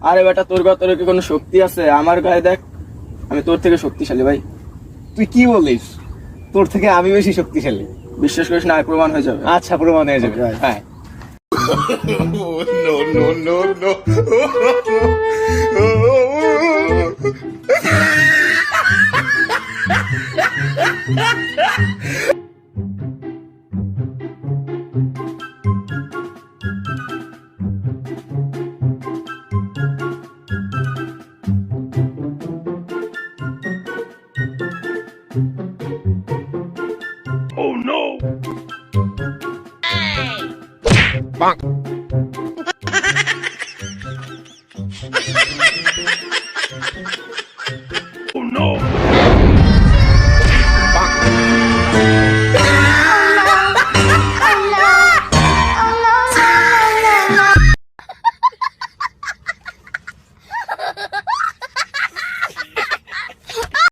আরে বেটা, তোর গায়ে তোর কি কোনো শক্তি আছে? আমার গায়ে দেখ, আমি তোর থেকে শক্তিশালী ভাই। তুই কি বলিস? তোর থেকে আমি বেশি শক্তিশালী? বিশ্বাস করিস না, প্রমাণ হয়ে যাবে। আচ্ছা, প্রমাণ হয়ে যাবে। Okay, হ্যাঁ। Bonk.